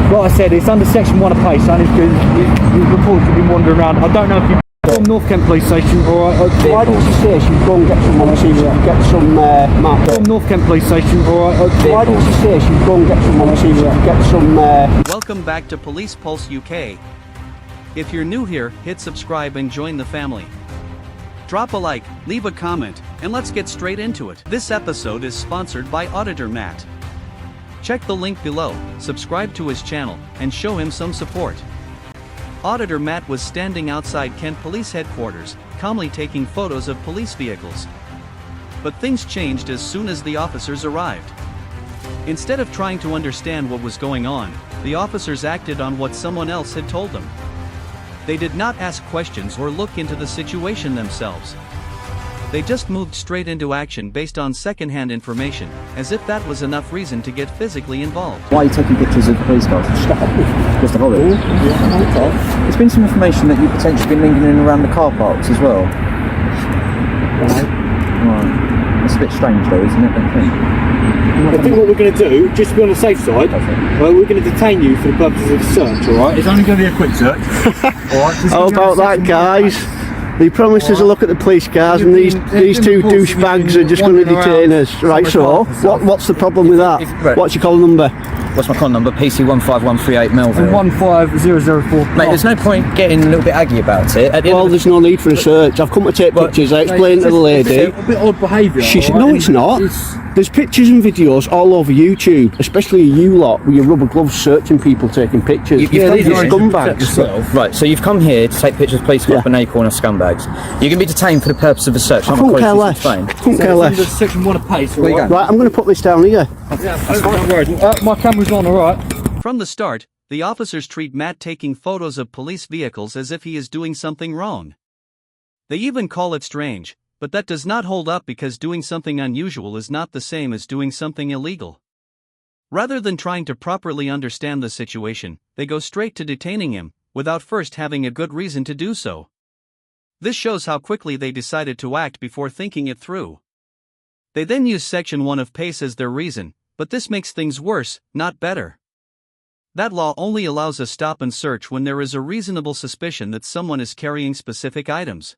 Like I said, it's under section 1 of PACE, and you've reported you've been wandering around. I don't know if you've from North Kent Police Station, alright. Why did you say she'd go and get someone so you could get some map? From North Kent Police Station, alright. Why did you say she'd go and get someone so you could get some Welcome back to Police Pulse UK. If you're new here, hit subscribe and join the family. Drop a like, leave a comment, and let's get straight into it. This episode is sponsored by Auditor Matt. Check the link below, subscribe to his channel, and show him some support. Auditor Matt was standing outside Kent Police Headquarters, calmly taking photos of police vehicles. But things changed as soon as the officers arrived. Instead of trying to understand what was going on, the officers acted on what someone else had told them. They did not ask questions or look into the situation themselves. They just moved straight into action based on secondhand information, as if that was enough reason to get physically involved. Why are you taking pictures of police cars? Just a hobby. Yeah, okay. There's been some information that you've potentially been lingering around the car parks as well. Right. It's a bit strange though, isn't it? I think what we're going to do, just to be on the safe side, we're going to detain you for the purposes of search, alright? It's only going to be a quick search. How about that, guys? They promised us a look at the police cars, and these two douchebags are just going to detain us. Right, so what's the problem with that? What's your call number? What's my con number? PC 15138 Melville. 15004. Mate, there's no point getting a little bit aggy about it. Well, there's no need for a search. I've come to take pictures. I explained to the lady. A bit odd behaviour. No, it's not. There's pictures and videos all over YouTube, especially you lot with your rubber gloves searching people taking pictures. You've scumbags. Right, so you've come here to take pictures of police cars and acorn of scumbags. You're going to be detained for the purpose of a search. I couldn't care less. Couldn't care less. Section 1 of PACE. Right, I'm going to put this down here. Don't worry. My camera's on, alright. From the start, the officers treat Matt taking photos of police vehicles as if he is doing something wrong. They even call it strange, but that does not hold up because doing something unusual is not the same as doing something illegal. Rather than trying to properly understand the situation, they go straight to detaining him, without first having a good reason to do so. This shows how quickly they decided to act before thinking it through. They then use Section 1 of PACE as their reason, but this makes things worse, not better. That law only allows a stop and search when there is a reasonable suspicion that someone is carrying specific items.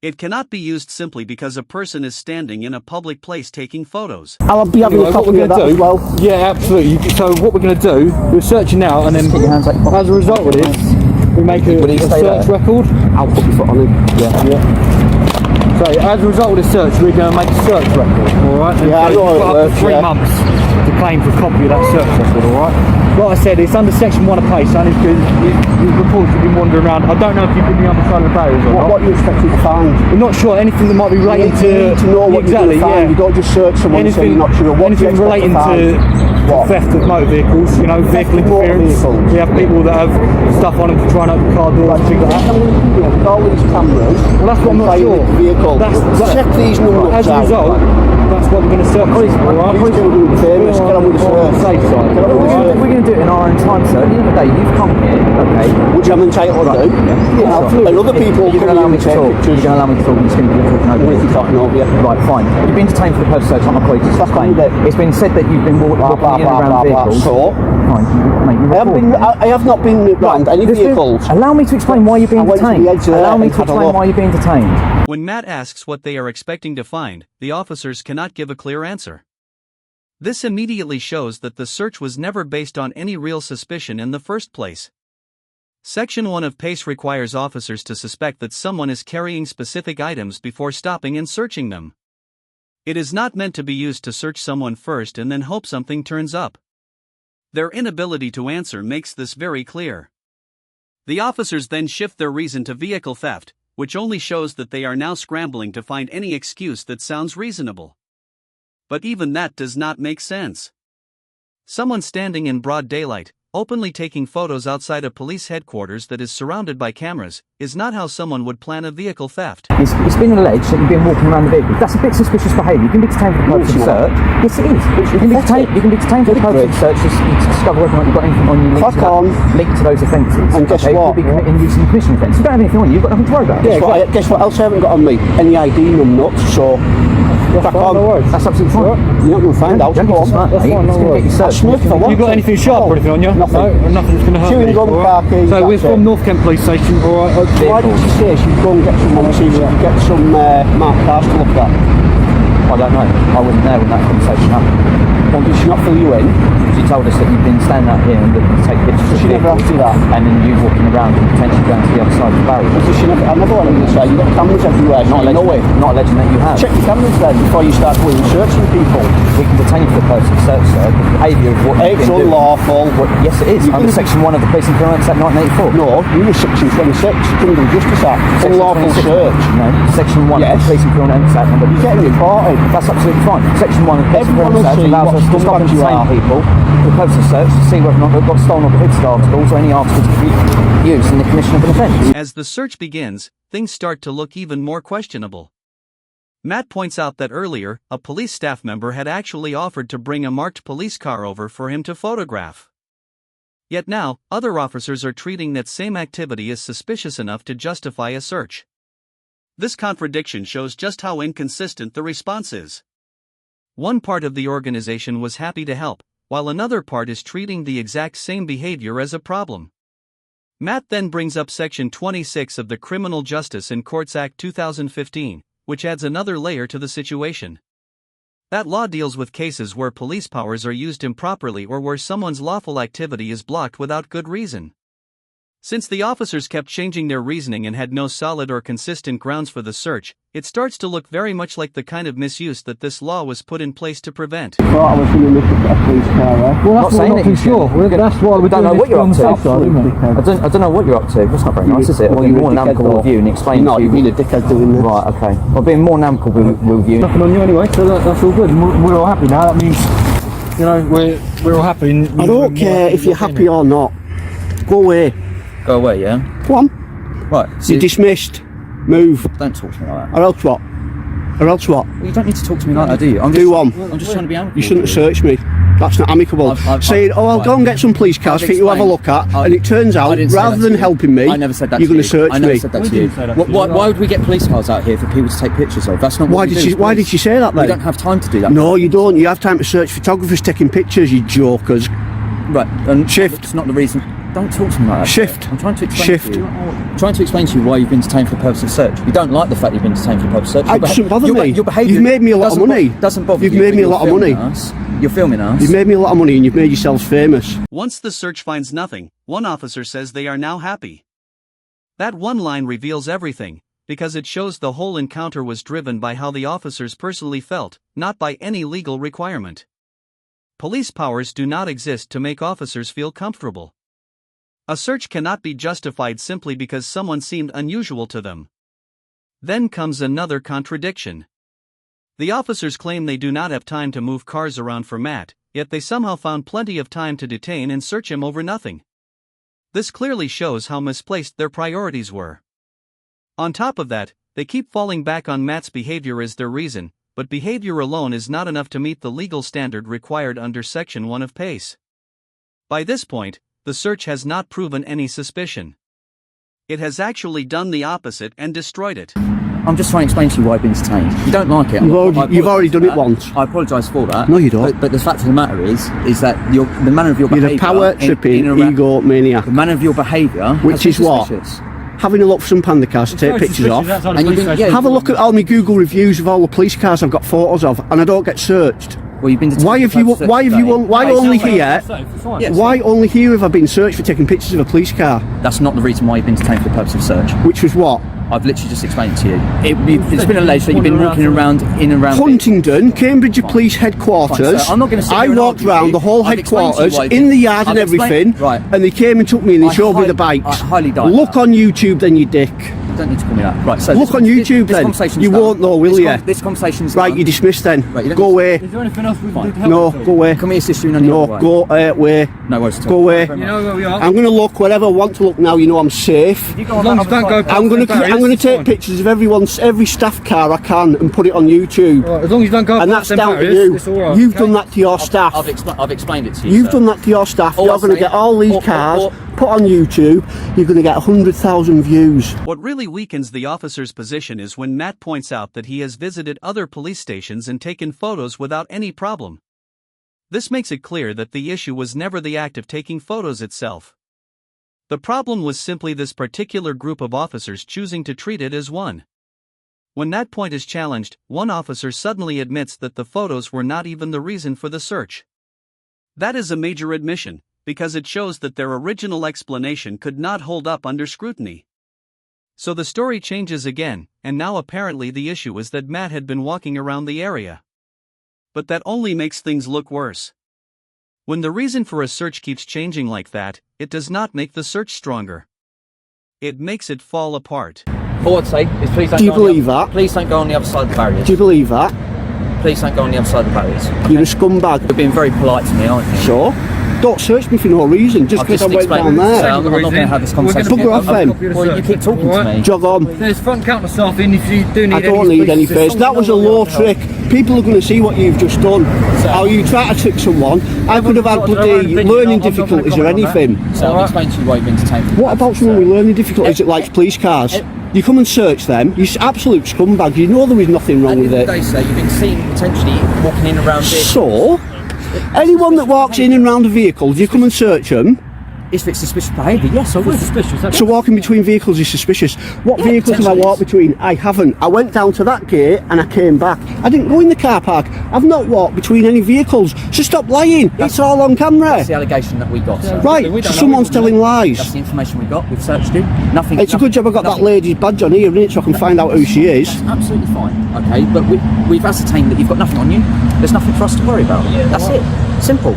It cannot be used simply because a person is standing in a public place taking photos. I'll be having a copy of that as well. Yeah, absolutely. So what we're going to do, we're searching now, and then as a result of this, we make a search record. I'll put your foot on it. Yeah. So as a result of this search, we're going to make a search record, alright? Yeah, I know how it works, 3 months to claim for a copy of that search record, alright? Like I said, it's under section 1 of PACE, and you've reported you've been wandering around. I don't know if you've been on the side of the barriers or not. What you expecting to find? We're not sure. Anything that might be relating to... You need to know what you're going to find. You don't just search someone and say you're not sure. Anything relating to theft of motor vehicles, you know, vehicle interference. We have people that have stuff on them to try and open car doors and things like that. With all these cameras, well, that's what I'm not sure. Check these numbers out. As a result, that's what we're going to search. Please do me famous. Get on with the search. We're going to do it in our own time, sir. At the end of the day, you've come here, okay? Which I'm entitled to do. Yeah, absolutely. And other people you're going to allow me to talk. You're going to allow me to talk. I'm just going to be talking over you. Talking over you. Right, fine. You've been detained for the purpose of search. I'm not quite just explain. It's been said that you've been walking in and around vehicles. So, fine, mate, I have not been around any vehicles. Allow me to explain why you're being detained. Allow me to explain why you're being detained. When Matt asks what they are expecting to find, the officers cannot give a clear answer. This immediately shows that the search was never based on any real suspicion in the first place. Section 1 of PACE requires officers to suspect that someone is carrying specific items before stopping and searching them. It is not meant to be used to search someone first and then hope something turns up. Their inability to answer makes this very clear. The officers then shift their reason to vehicle theft, which only shows that they are now scrambling to find any excuse that sounds reasonable. But even that does not make sense. Someone standing in broad daylight, openly taking photos outside a police headquarters that is surrounded by cameras, is not how someone would plan a vehicle theft. It's been alleged that you've been walking around the vehicle. That's a bit suspicious behaviour. You can be detained for the purpose of search. Yes, it is. You can be detained for the purpose of search to discover whether or not you've got anything on you linked to those offences. And guess what? You'll be committing using commission offence. You don't have anything on you. You've got nothing to worry about. Guess what else I haven't got on me? Any ID nuts, so... Crack on. No worries. That's absolutely fine. You're not going to find out. Don't Go get on. smart, mate. fine, no It's going to get you worries. searched. Smith, I want You got to. anything sharp or anything on you? Nothing. No, nothing's going to hurt Chewing me. gum, All car keys, So we're that's from it. North Kent Police Station. All right. Why did you say she'd go and get someone to get some marked cars to look at? I don't know. I wasn't there when that conversation happened. Well, did she not fill you in? She told us that you've been standing out here and looking to take pictures of She never vehicles, asked you that. and then you walking around and potentially going to the other side of the barrier. Because she never, I never went on this side. You've got cameras everywhere, so you know it. Not alleging that you have. Check your cameras then before you start going searching people. We can detain you for the purpose of search, sir. The behaviour of what you've It's been doing. unlawful. Yes, it is. You've Under been- Section 1 of the Police and Criminal Act 1984. No, you were section 26, criminal justice act. Section Unlawful 26. search. No, Section 1 of Yes. the Police and Criminal Act number. You're getting reported. That's absolutely fine. Section 1 of the Police and Everyone Criminal will Act see allows what us to stop and scumbags you detain are. people for the purpose of search to see whether or not they've got stolen or prohibited articles or any articles to be used in the commission of an offence. As the search begins, things start to look even more questionable. Matt points out that earlier, a police staff member had actually offered to bring a marked police car over for him to photograph. Yet now, other officers are treating that same activity as suspicious enough to justify a search. This contradiction shows just how inconsistent the response is. One part of the organization was happy to help, while another part is treating the exact same behavior as a problem. Matt then brings up Section 26 of the Criminal Justice in Courts Act 2015, which adds another layer to the situation. That law deals with cases where police powers are used improperly or where someone's lawful activity is blocked without good reason. Since the officers kept changing their reasoning and had no solid or consistent grounds for the search, it starts to look very much like the kind of misuse that this law was put in place to prevent. I thought I was going to look at a police car, eh? Well, Not that's saying what we're that not too you sure. shouldn't. That's why We don't know what you're up to. Absolutely. I don't know what you're up to. That's not very nice, is it? Well, you're more than amicable with you and explain No, to you've been a dickhead doing this. Right, okay. Well, being more than amicable with you. Nothing on you anyway, so that's all good. We're all happy now. That means, you know, we're all happy. I don't care if you're happy or not. Go away. Go away, yeah? Go on. Right. So You're dismissed. Move. don't talk to me like that. Or else what? Or else what? Well, you don't need to talk to me like that, do you? I'm Do just, one. I'm just trying to be amicable. You shouldn't with have searched me. That's not amicable. Saying, oh, I'll go and get some police cars for you to have a look at, and it turns I out, didn't say rather that than to you. helping me, I never said that you're to going you. to search I never me. said that We to you. didn't say that to you. Why would we get police cars out here for people to take pictures of? That's not what Why we did do you? as Why police. did you say that We then? don't have time to do that. No, you don't. You have time to search photographers taking pictures. You jokers. Right. And Shift. It's not the reason. Don't talk to me like that. Shift. I'm trying to explain Shift. to you. I'm trying to explain to you why you've been detained for the purpose of search. You don't like the fact you've been detained for the purpose of search. It doesn't bother me. Your behaviour. You've made me a lot of doesn't money. Doesn't bother You've you. made but me a you're lot of money. filming us. You're filming us. You've made me a lot of money, and you've made yourselves famous. Once the search finds nothing, one officer says they are now happy. That one line reveals everything, because it shows the whole encounter was driven by how the officers personally felt, not by any legal requirement. Police powers do not exist to make officers feel comfortable. A search cannot be justified simply because someone seemed unusual to them. Then comes another contradiction. The officers claim they do not have time to move cars around for Matt, yet they somehow found plenty of time to detain and search him over nothing. This clearly shows how misplaced their priorities were. On top of that, they keep falling back on Matt's behavior as their reason, but behavior alone is not enough to meet the legal standard required under Section 1 of PACE. By this point, the search has not proven any suspicion. It has actually done the opposite and destroyed it. I'm just trying to explain to you why I've been detained. You don't like it. You've already done it once. I apologise for that. No, you don't. But the fact of the matter is that the manner of your You're behaviour. a power tripping ego maniac. The manner of your behaviour. Which is what? Having a look for some panda cars to take pictures of. And you've been, yeah, Have a look at all my Google reviews of all the police cars I've got photos of, and I don't get searched. Well, you've been detained Why have for you? purposes of Why have you? today. Why only here? Yes. Why only here have I been searched for taking pictures of a police car? That's not the reason why you've been detained for the purpose of search. Which was what? I've literally just explained it to you. It's been alleged that you've been walking around in and around. Huntingdon, Cambridge Police Headquarters. Fine, so I'm not gonna sit I here and walked argue with round you. the whole I've explained to you headquarters why in the yard I've and everything, explained- right. and they came and took me and they I showed me the highly- bikes. I highly doubt Look that. on YouTube then, you dick. You don't need to call me that. Right. So Look on YouTube then. conversation's You done. won't know, will you? This conversation's Right, done. you're dismissed then. Right, you don't go need- away. Is there anything else we can do to help? No, at all? go away. Can we assist you in any No, other way? go away. No worries at all. Go away. You know where we are. I'm going to look wherever I want to look now. You know I'm safe. As long as you don't go past I'm going the to barriers, take fine. pictures of every staff car I can and put it on YouTube. Right, as long as you don't go And past that's them down to barriers, you. it's all right. You've okay? done that to your staff. I've explained it to you. You've sir. done that to your staff. All You're I'm going to saying- get all these all- cars, all- put on YouTube, you're going to get 100,000 views. What really weakens the officer's position is when Matt points out that he has visited other police stations and taken photos without any problem. This makes it clear that the issue was never the act of taking photos itself. The problem was simply this particular group of officers choosing to treat it as one. When that point is challenged, one officer suddenly admits that the photos were not even the reason for the search. That is a major admission, because it shows that their original explanation could not hold up under scrutiny. So the story changes again, and now apparently the issue is that Matt had been walking around the area. But that only makes things look worse. When the reason for a search keeps changing like that, it does not make the search stronger. It makes it fall apart. All I'd say is please don't Do you go on the believe that? Please don't go on the other side of the barriers. Do you believe that? Please don't go on the other side of the barriers. You're a scumbag. You're being very polite to me, aren't you? So, don't search me for no reason, just because I went down So there. I'm not going to have this conversation. Bugger off then. Well, you keep talking to me. Jog on. There's front counter stuff in if you do need I don't need any face. That was a low trick. People are going to see what you've just done. How you try to trick someone. I could have had bloody learning difficulties or anything. So I'll explain to you why you've been detained. What about someone with learning difficulties that likes police cars? You come and search them, you're absolute scumbag, you know there is nothing wrong with it. Day, sir, you've been seen potentially walking in around here. So, anyone that walks in and round a vehicle, do you come and search them? If it's suspicious behaviour, yes, I would. Suspicious. So walking between vehicles is suspicious. What vehicles have I walked between? I haven't. I went down to that gate and I came back. I didn't go in the car park. I've not walked between any vehicles. So stop lying. It's all on camera. That's the allegation that we got, sir. Right, so someone's telling lies. That's the information we got. We've searched it. Nothing. It's a good job I got that lady's badge on here, innit, so I can find out who she is. Absolutely fine. Okay, but we've ascertained that you've got nothing on you. There's nothing for us to worry about. That's it. Simple.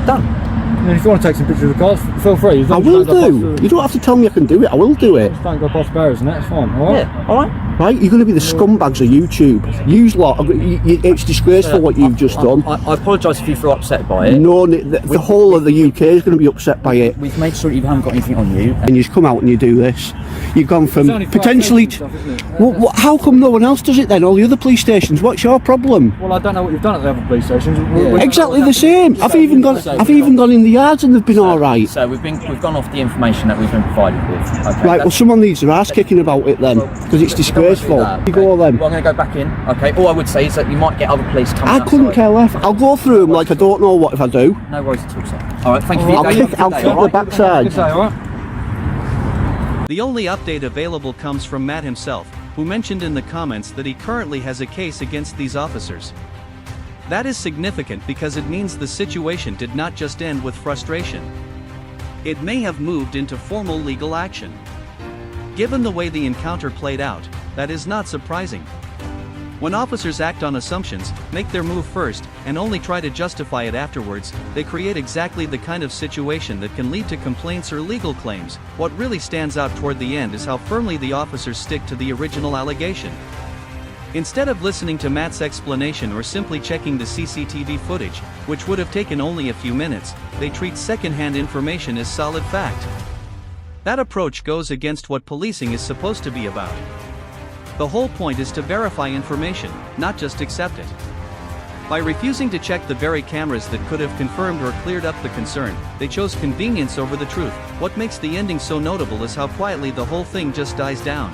Done. And if you want to take some pictures of the cars, feel free. I will do. You don't have to tell me I can do it. I will do it. Just don't go past barriers and that's fine, alright? Yeah, alright. Right, you're going to be the scumbags of YouTube. Use lot. It's disgraceful what you've just done. I apologise if you feel upset by it. No, the whole of the UK is going to be upset by it. We've made sure you haven't got anything on you. And you come out and you do this. You've gone from only potentially. stuff, isn't it? Well, how come no one else does it then? All the other police stations. What's your problem? Well, I don't know what you've done at the other police stations. Exactly the same. I've even gone in the yards and they've been all right. So we've gone off the information that we've been provided with. Okay, Right. Well, someone needs their ass kicking about it then, because it's disgraceful. You go then. Well, I'm going to go back in. Okay. All I would say is that you might get other police coming. I couldn't outside. care less. I'll go through them like I don't know what if I do. No worries at all, sir. All right. Thank you for your day. I'll kick the backside. Good day, alright? The only update available comes from Matt himself, who mentioned in the comments that he currently has a case against these officers. That is significant because it means the situation did not just end with frustration. It may have moved into formal legal action. Given the way the encounter played out, that is not surprising. When officers act on assumptions, make their move first, and only try to justify it afterwards, they create exactly the kind of situation that can lead to complaints or legal claims. What really stands out toward the end is how firmly the officers stick to the original allegation. Instead of listening to Matt's explanation or simply checking the CCTV footage, which would have taken only a few minutes, they treat secondhand information as solid fact. That approach goes against what policing is supposed to be about. The whole point is to verify information, not just accept it. By refusing to check the very cameras that could have confirmed or cleared up the concern, they chose convenience over the truth. What makes the ending so notable is how quietly the whole thing just dies down.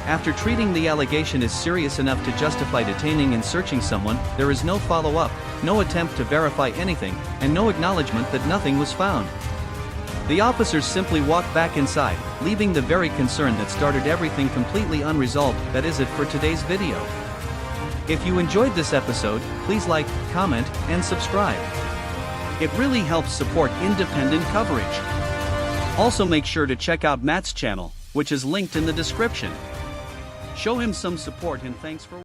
After treating the allegation as serious enough to justify detaining and searching someone, there is no follow-up, no attempt to verify anything, and no acknowledgement that nothing was found. The officers simply walk back inside, leaving the very concern that started everything completely unresolved. That is it for today's video. If you enjoyed this episode, please like, comment, and subscribe. It really helps support independent coverage. Also make sure to check out Matt's channel, which is linked in the description. Show him some support and thanks for watching.